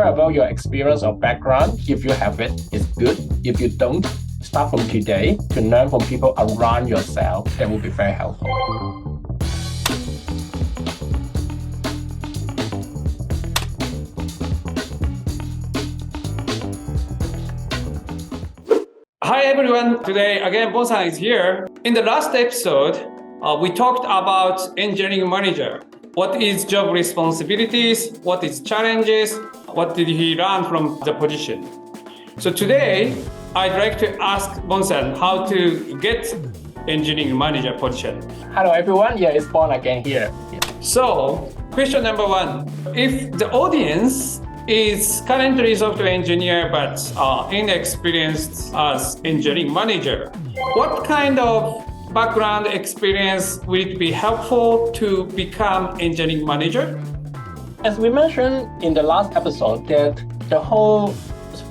worry about your experience or background. If you have it, it's good. If you don't, start from today to learn from people around yourself. That will be very helpful. Hi everyone, today again Bon sa is here. In the last episode, we talked about engineering manager. What is job responsibilities? What is challenges? What did he learn from the position? So today, I'd like to ask Bon sa how to get engineering manager position. Hello everyone, it's Bon again here. So, question number one, if the audience is currently software engineer but inexperienced as engineering manager, what kind of background experience will it be helpful to become engineering manager? As we mentioned in the last episode, that the whole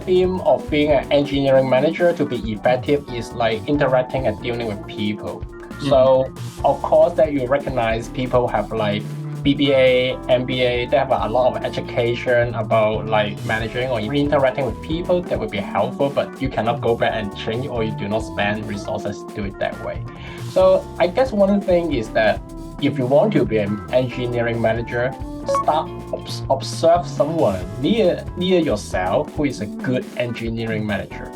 theme of being an engineering manager to be effective is like interacting and dealing with people. Mm-hmm. So of course that you recognize people have like BBA, MBA, they have a lot of education about like managing or interacting with people. That would be helpful, but you cannot go back and change or you do not spend resources to do it that way. So I guess one thing is that if you want to be an engineering manager, start observe someone near yourself who is a good engineering manager.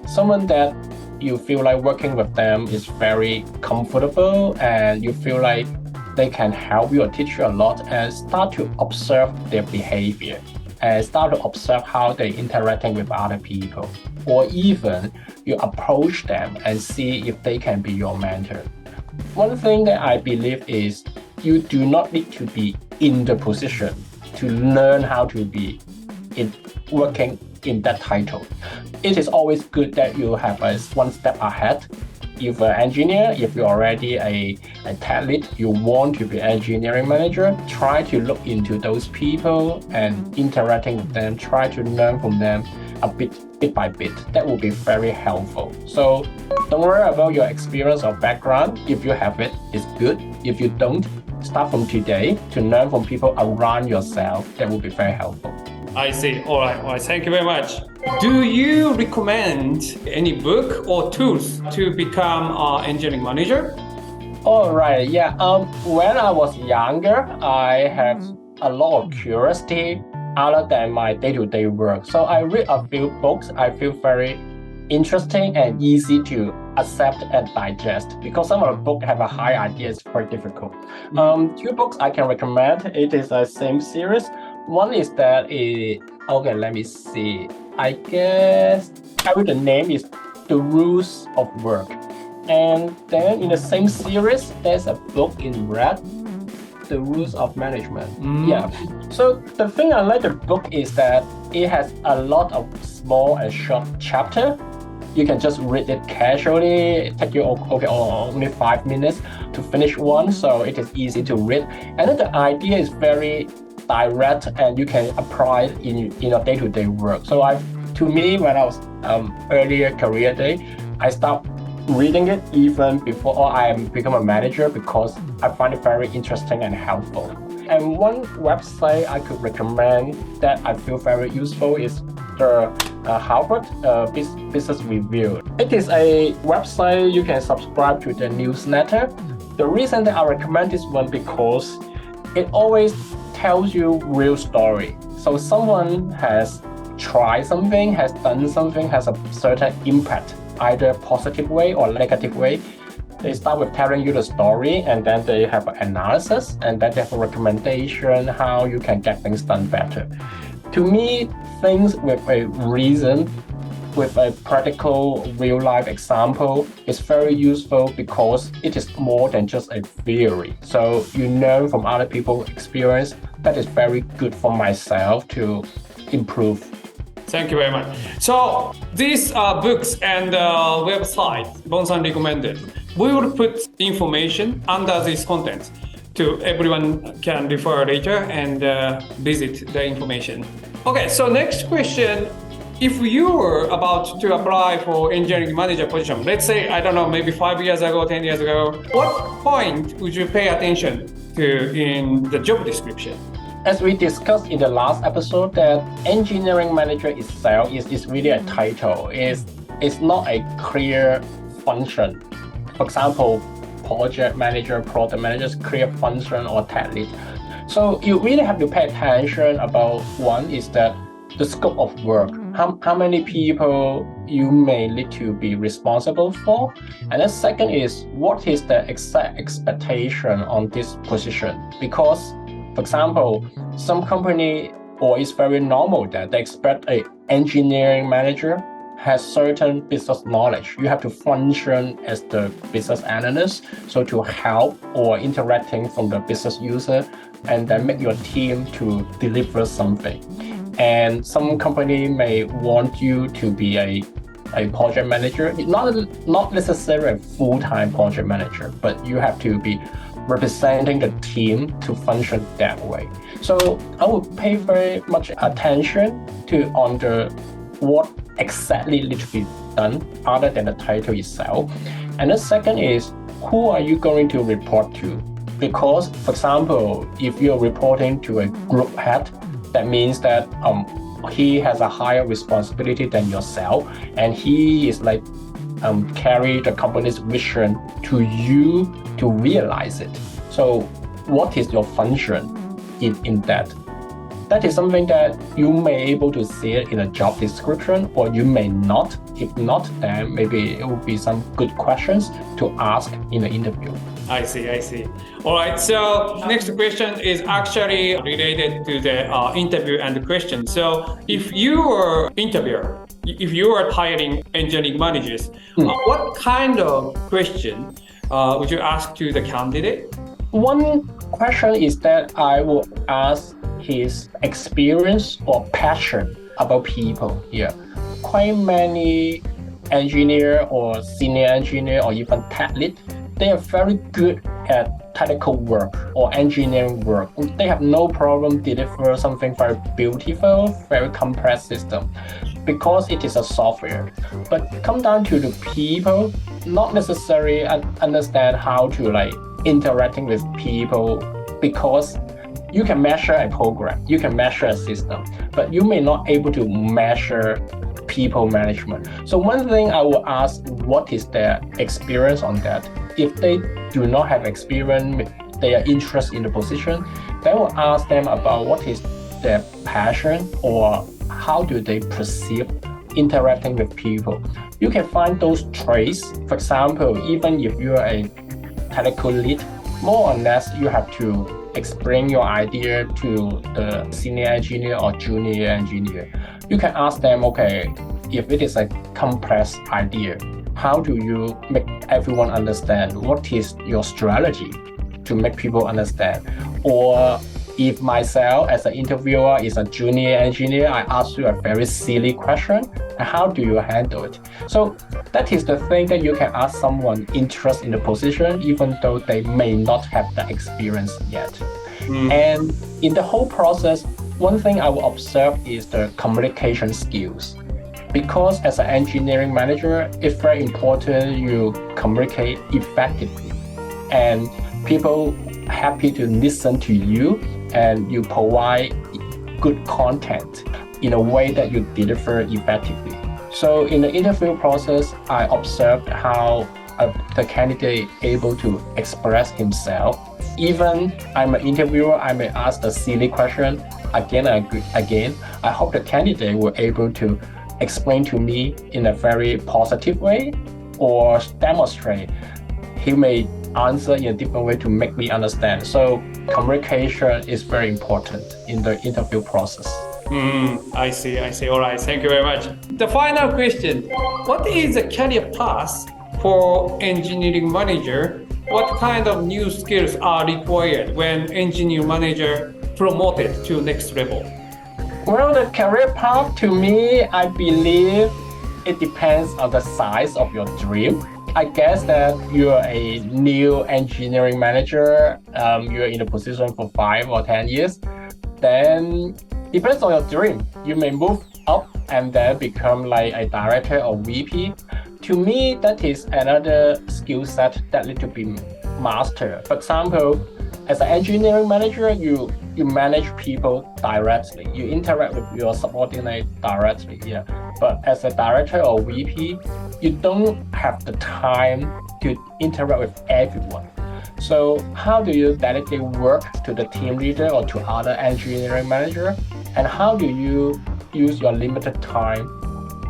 Someone that you feel like working with them is very comfortable and you feel like they can help you or teach you a lot, and start to observe their behavior and start to observe how they're interacting with other people, or even you approach them and see if they can be your mentor. One thing that I believe is you do not need to be in the position to learn how to be working in that title. It is always good that you have a one step ahead. If you're an engineer, if you're already a tech lead, you want to be an engineering manager, try to look into those people and interacting with them, try to learn from them a bit by bit. That will be very helpful. So don't worry about your experience or background. If you have it, it's good. If you don't, start from today to learn from people around yourself. That will be very helpful. I see. All right. Thank you very much. Do you recommend any book or tools to become an engineering manager? All right. When I was younger, I had a lot of curiosity other than my day-to-day work. So I read a few books I feel very interesting and easy to accept and digest, because some of the books have a high idea. It's very difficult. Two books I can recommend. It is a same series. One is that let me see. I guess the name is The Rules of Work. And then in the same series, there's a book in red, The Rules of Management. So the thing I like the book is that it has a lot of small and short chapters. You can just read it casually. It takes you only 5 minutes to finish one, so it is easy to read. And then the idea is very direct and you can apply it in your day-to-day work. So to me, when I was earlier career day, I stopped reading it even before I become a manager, because I find it very interesting and helpful. And one website I could recommend that I feel very useful is the Harvard Business Review. It is a website you can subscribe to the newsletter. The reason that I recommend this one because it always tells you real story. So someone has tried something, has done something, has a certain impact, either positive way or negative way. They start with telling you the story, and then they have an analysis, and then they have a recommendation how you can get things done better. To me, things with a reason, with a practical real-life example is very useful because it is more than just a theory. So you learn from other people's experience. That is very good for myself to improve. Thank you very much. So these books and websites Bon sa recommended, we will put information under this content to everyone can refer later and visit the information. Okay, so next question. If you were about to apply for engineering manager position, let's say, I don't know, maybe 5 years ago, 10 years ago, what point would you pay attention to in the job description? as we discussed in the last episode, that engineering manager itself is really a title. It's not a clear function. For example, project manager, product manager's clear function or tech lead. So you really have to pay attention about one is that the scope of work, how many people you may need to be responsible for. And then second is what is the exact expectation on this position? Because, for example, some company, or it's very normal that they expect an engineering manager has certain business knowledge. You have to function as the business analyst, so to help or interacting from the business user and then make your team to deliver something. And some company may want you to be a project manager, not necessarily a full-time project manager, but you have to be representing the team to function that way. So I would pay very much attention to on the what exactly needs to be done other than the title itself. And the second is who are you going to report to? Because, for example, if you're reporting to a group head, that means that he has a higher responsibility than yourself, and he is like carry the company's vision to you to realize it. So what is your function in that? That is something that you may able to see it in a job description, or you may not. If not, then maybe it will be some good questions to ask in the interview. I see. All right. So next question is actually related to the interview and the question. So if you were interviewer, if you are hiring engineering managers, what kind of question would you ask to the candidate? One question is that I will ask his experience or passion about people here. Quite many engineer or senior engineer or even tech lead, they are very good at technical work or engineering work. They have no problem deliver something very beautiful, very complex system because it is a software. But come down to the people, not necessarily understand how to like interacting with people, because you can measure a program, you can measure a system, but you may not able to measure people management. So one thing I will ask, what is their experience on that? If they do not have experience, they are interested in the position, then we'll ask them about what is their passion or how do they perceive interacting with people. You can find those traits. For example, even if you are a technical lead, more or less you have to explain your idea to the senior engineer or junior engineer. You can ask them, okay, if it is a complex idea, how do you make everyone understand? What is your strategy to make people understand? Or if myself as an interviewer is a junior engineer, I ask you a very silly question, and how do you handle it? So that is the thing that you can ask someone interested in the position, even though they may not have the experience yet. And in the whole process, one thing I will observe is the communication skills. Because as an engineering manager, it's very important you communicate effectively and people happy to listen to you and you provide good content in a way that you deliver effectively. So in the interview process, I observed how the candidate able to express himself. Even I'm an interviewer, I may ask the silly question again and again. I hope the candidate will able to explain to me in a very positive way or demonstrate. He may answer in a different way to make me understand. So communication is very important in the interview process. I see. All right. Thank you very much. The final question. What is the career path for engineering manager? What kind of new skills are required when engineering manager promoted to next level? Well, the career path to me, I believe it depends on the size of your dream. I guess that you're a new engineering manager, you're in a position for 5 or 10 years, then depends on your dream. You may move up and then become like a director or VP. To me, that is another skill set that needs to be mastered. For example, as an engineering manager, you manage people directly. You interact with your subordinate directly. Yeah. But as a director or VP, you don't have the time to interact with everyone. So how do you delegate work to the team leader or to other engineering manager? And how do you use your limited time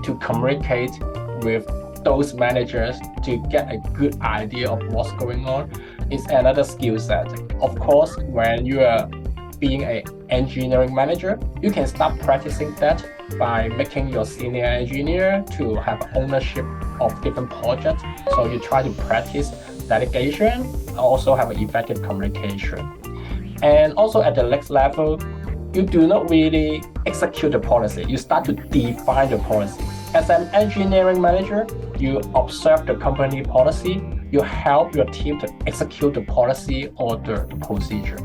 to communicate with those managers to get a good idea of what's going on? Is another skill set. Of course, when you are being an engineering manager, you can start practicing that by making your senior engineer to have ownership of different projects. So you try to practice delegation, also have effective communication. And also at the next level, you do not really execute the policy. You start to define the policy. As an engineering manager, you observe the company policy, you help your team to execute the policy or the procedure.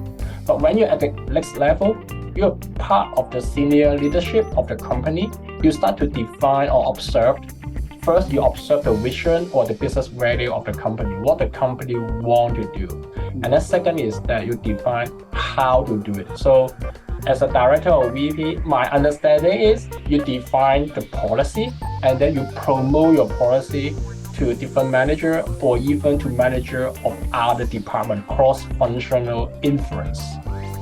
But when you're at the next level, you're part of the senior leadership of the company. You start to define or observe. First, you observe the vision or the business value of the company, what the company want to do. And then second is that you define how to do it. So as a director or VP, my understanding is you define the policy and then you promote your policy to a different manager or even to manager of other department, cross-functional influence.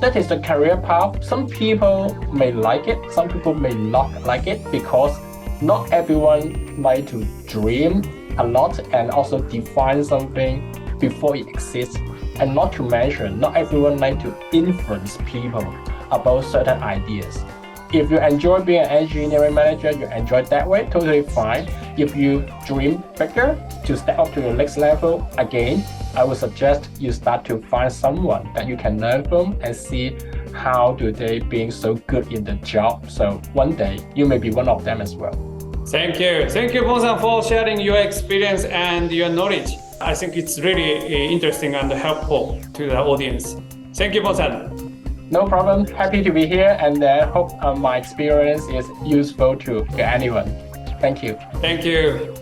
That is the career path. Some people may like it, some people may not like it because not everyone like to dream a lot and also define something before it exists. And not to mention, not everyone like to influence people about certain ideas. If you enjoy being an engineering manager, you enjoy it that way, totally fine. If you dream bigger to step up to the next level, again, I would suggest you start to find someone that you can learn from and see how do they being so good in the job. So one day you may be one of them as well. Thank you. Thank you, Bon san, for sharing your experience and your knowledge. I think it's really interesting and helpful to the audience. Thank you, Bon san. No problem. Happy to be here and hope my experience is useful to anyone. Thank you. Thank you.